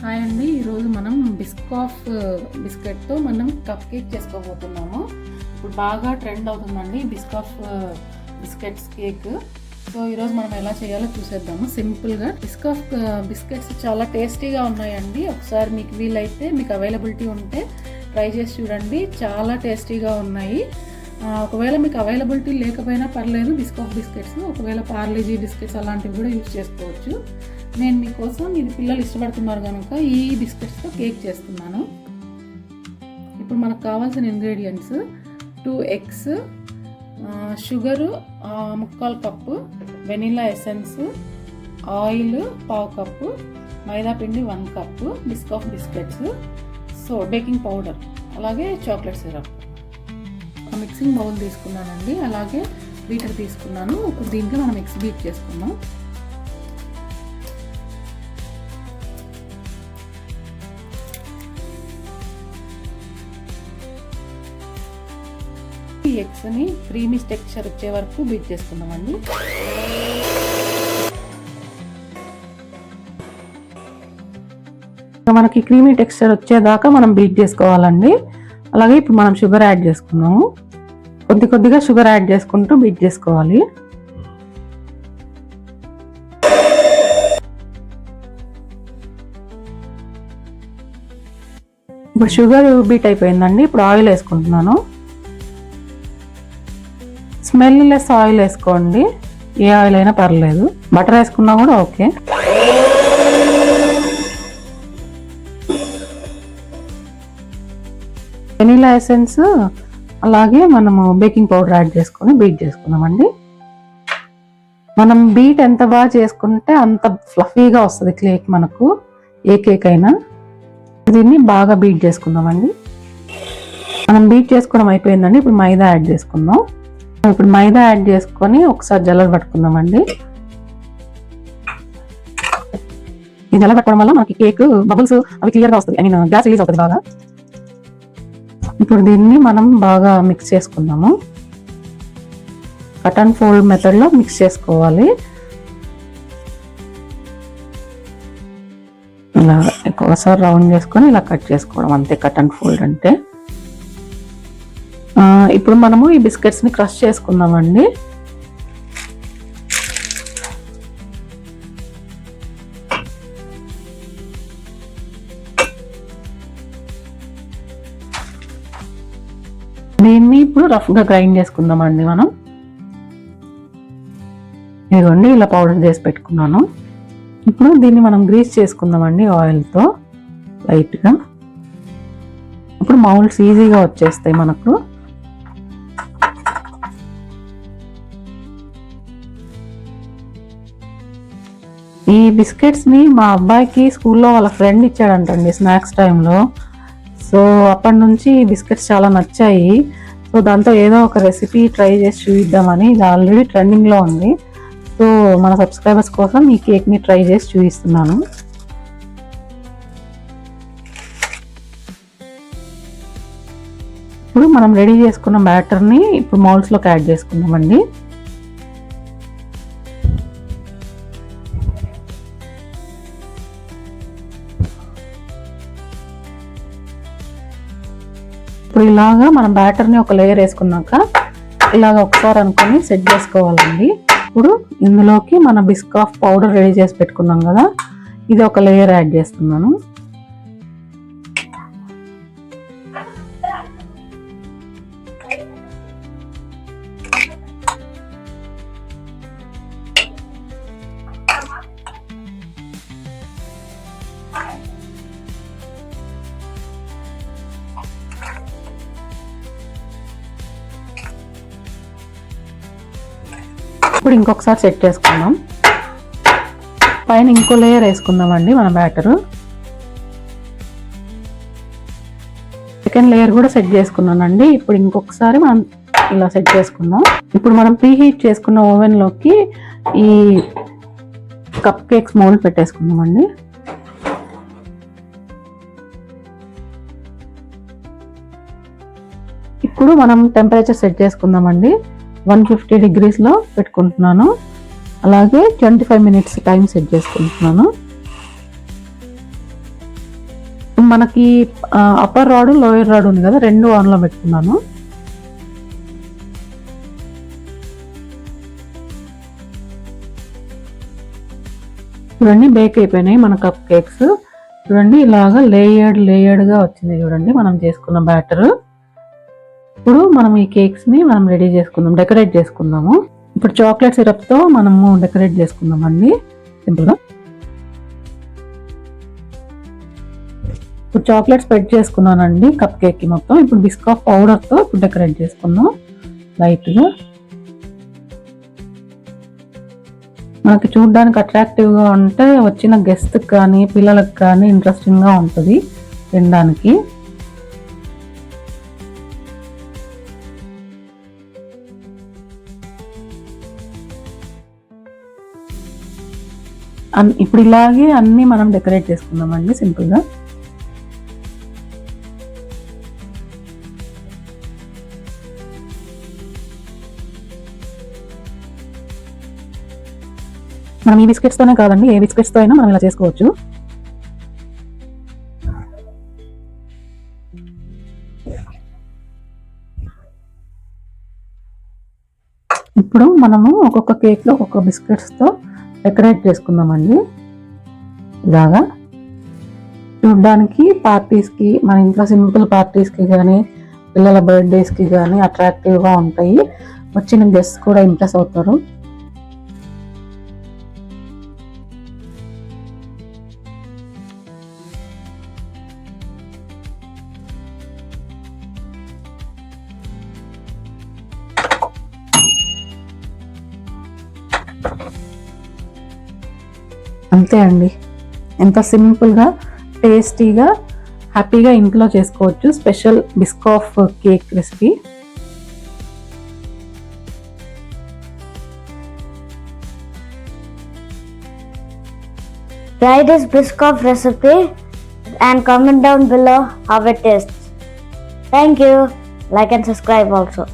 Hi అండి. ఈరోజు మనం బిస్కాఫ్ బిస్కెట్తో మనం కప్ కేక్ చేసుకోబోతున్నాము. ఇప్పుడు బాగా ట్రెండ్ అవుతుందండి బిస్కాఫ్ బిస్కెట్స్ కేక్. సో ఈరోజు మనం ఎలా చేయాలో చూసేద్దాము సింపుల్గా. బిస్కాఫ్ బిస్కెట్స్ చాలా టేస్టీగా ఉన్నాయండి. ఒకసారి మీకు వీలైతే మీకు అవైలబిలిటీ ఉంటే ట్రై చేసి చూడండి. చాలా టేస్టీగా ఉన్నాయి. ఒకవేళ మీకు అవైలబిలిటీ లేకపోయినా పర్లేదు బిస్కాఫ్ బిస్కెట్స్, ఒకవేళ పార్లేజీ బిస్కెట్స్ అలాంటివి కూడా యూజ్ చేసుకోవచ్చు. నేను మీకోసం ఇది పిల్లలు ఇష్టపడుతున్నారు కనుక ఈ బిస్కెట్స్తో కేక్ చేస్తున్నాను. ఇప్పుడు మనకు కావాల్సిన ingredients 2 eggs, sugar 1/4 cup, vanilla essence, oil 1/2 cup, maida పిండి 1 cup, Biscoff biscuits, so baking powder, అలాగే చాక్లెట్ సిరప్. ఒక మిక్సింగ్ బౌల్ తీసుకున్నానండి, అలాగే బీటర్ తీసుకున్నాను. ఇప్పుడు దీంట్లో మనం ఎగ్స్ బీట్ చేసుకుందాం. ఈ ఎగ్స్ని క్రీమీ టెక్స్చర్ వచ్చే వరకు బీట్ చేసుకుందామండి. మనకి క్రీమీ టెక్స్చర్ వచ్చేదాకా మనం బీట్ చేసుకోవాలండి. అలాగే ఇప్పుడు మనం షుగర్ యాడ్ చేసుకున్నాము. కొద్దిగా షుగర్ యాడ్ చేసుకుంటూ బీట్ చేసుకోవాలి. ఇప్పుడు షుగర్ బీట్ అయిపోయిందండి. ఇప్పుడు ఆయిల్ వేసుకుంటున్నాను. స్మెల్ లెస్ ఆయిల్ వేసుకోండి, ఏ ఆయిల్ అయినా పర్లేదు. బటర్ వేసుకున్నా కూడా ఓకే. వెనిలా ఎసెన్స్ అలాగే మనము బేకింగ్ పౌడర్ యాడ్ చేసుకొని బీట్ చేసుకున్నామండి. మనం బీట్ ఎంత బాగా చేసుకుంటే అంత ఫ్లఫీగా వస్తుంది కేక్ మనకు, ఏ కేక్ అయినా. దీన్ని బాగా బీట్ చేసుకుందామండి. మనం బీట్ చేసుకోవడం అయిపోయిందండి. ఇప్పుడు మైదా యాడ్ చేసుకుందాం. ఇప్పుడు మైదా యాడ్ చేసుకొని ఒకసారి జల్లెడ పట్టుకుందామండి. ఈ జల్లెడ పట్టుకోవడం వల్ల మనకి కేక్ బబుల్స్ అవి క్లియర్గా వస్తుంది, ఐ మీన్ గ్యాస్ రిలీజ్ అవుతుంది బాగా. ఇప్పుడు దీన్ని మనం బాగా మిక్స్ చేసుకుందాము. కట్ అండ్ ఫోల్డ్ మెథడ్లో మిక్స్ చేసుకోవాలి. ఇలా ఒకసారి రౌండ్ చేసుకొని ఇలా కట్ చేసుకోవడం, అంతే కట్ అండ్ ఫోల్డ్ అంటే. ఇప్పుడు మనము ఈ బిస్కెట్స్ని క్రష్ చేసుకుందామండి. దీన్ని ఇప్పుడు రఫ్గా గ్రైండ్ చేసుకుందామండి మనం. ఇదిగోండి ఇలా పౌడర్ చేసి పెట్టుకున్నాను. ఇప్పుడు దీన్ని మనం గ్రీస్ చేసుకుందామండి ఆయిల్తో లైట్గా. ఇప్పుడు మౌల్డ్స్ ఈజీగా వచ్చేస్తాయి మనకు. ఈ బిస్కెట్స్ని మా అబ్బాయికి స్కూల్లో వాళ్ళ ఫ్రెండ్ ఇచ్చాడంటండి స్నాక్స్ టైంలో. సో అప్పటి నుంచి ఈ బిస్కెట్స్ చాలా నచ్చాయి. సో దాంతో ఏదో ఒక రెసిపీ ట్రై చేసి చూపిద్దామని, ఇది ఆల్రెడీ ట్రెండింగ్లో ఉంది. సో మన సబ్స్క్రైబర్స్ కోసం ఈ కేక్ని ట్రై చేసి చూపిస్తున్నాను. ఇప్పుడు మనం రెడీ చేసుకున్న బ్యాటర్ని ఇప్పుడు మౌల్డ్స్లోకి యాడ్ చేసుకుందామండి. ఇప్పుడు ఇలాగా మనం బ్యాటర్ని ఒక లేయర్ వేసుకున్నాక ఇలాగ ఒకసారి అనుకొని సెట్ చేసుకోవాలండి. ఇప్పుడు ఇందులోకి మన బిస్కాఫ్ పౌడర్ రెడీ చేసి పెట్టుకున్నాం కదా, ఇది ఒక లేయర్ యాడ్ చేస్తున్నాను. ఇప్పుడు ఇంకొకసారి సెట్ చేసుకుందాం. పైన ఇంకో లేయర్ వేసుకుందామండి మన బ్యాటరు. సెకండ్ లేయర్ కూడా సెట్ చేసుకున్నానండి. ఇప్పుడు ఇంకొకసారి మనం ఇలా సెట్ చేసుకుందాం. ఇప్పుడు మనం ప్రీ హీట్ చేసుకున్న ఓవెన్లోకి ఈ కప్ కేక్స్ మౌల్డ్ పెట్టేసుకుందామండి. ఇప్పుడు మనం టెంపరేచర్ సెట్ చేసుకుందామండి. 150 degreesలో పెట్టుకుంటున్నాను. అలాగే 25 minutes టైం సెట్ చేసుకుంటున్నాను. మనకి అప్పర్ రాడ్ లోయర్ రాడ్ ఉంది కదా, రెండు ఆన్లో పెట్టుకున్నాను. చూడండి బేక్ అయిపోయినాయి మన కప్ కేక్స్. చూడండి ఇలాగా లేయర్డ్గా వచ్చింది చూడండి మనం చేసుకున్న బ్యాటర్. ఇప్పుడు మనం ఈ కేక్స్ ని మనం రెడీ చేసుకుందాం, డెకరేట్ చేసుకుందాము. ఇప్పుడు చాక్లెట్ సిరప్ తో మనము డెకరేట్ చేసుకుందామండి సింపుల్ గా. ఇప్పుడు చాక్లెట్ స్ప్రెడ్ చేసుకున్నానండి కప్ కేక్ కి మొత్తం. ఇప్పుడు బిస్కాఫ్ పౌడర్ తో ఇప్పుడు డెకరేట్ చేసుకుందాం లైట్ గా. మనకి చూడడానికి అట్రాక్టివ్ గా ఉంటే వచ్చిన గెస్ట్ కానీ పిల్లలకు కానీ ఇంట్రెస్టింగ్ గా ఉంటుంది తినడానికి. ఇప్పుడు ఇలాగే అన్ని మనం డెకరేట్ చేసుకుందామండి సింపుల్ గా. మనం ఈ బిస్కెట్స్ తోనే కాదండి, ఏ బిస్కెట్స్ తో అయినా మనం ఇలా చేసుకోవచ్చు. ఇప్పుడు మనము ఒక్కొక్క కేక్ లో ఒక్కొక్క బిస్కెట్స్ తో డెకరేట్ చేసుకుందామండి. ఇలాగా చూడడానికి పార్టీస్ కి, మన ఇంట్లో సింపుల్ పార్టీస్ కి కానీ పిల్లల బర్త్డేస్ కి కానీ అట్రాక్టివ్ గా ఉంటాయి. వచ్చిన గెస్ట్ కూడా ఇంప్రెస్ అవుతారు. అంతే అండి, ఎంత సింపుల్గా టేస్టీగా హ్యాపీగా ఇంట్లో చేసుకోవచ్చు special Biscoff cake recipe. Try this Biscoff recipe and comment down below how it tastes. Thank you. Like and subscribe also.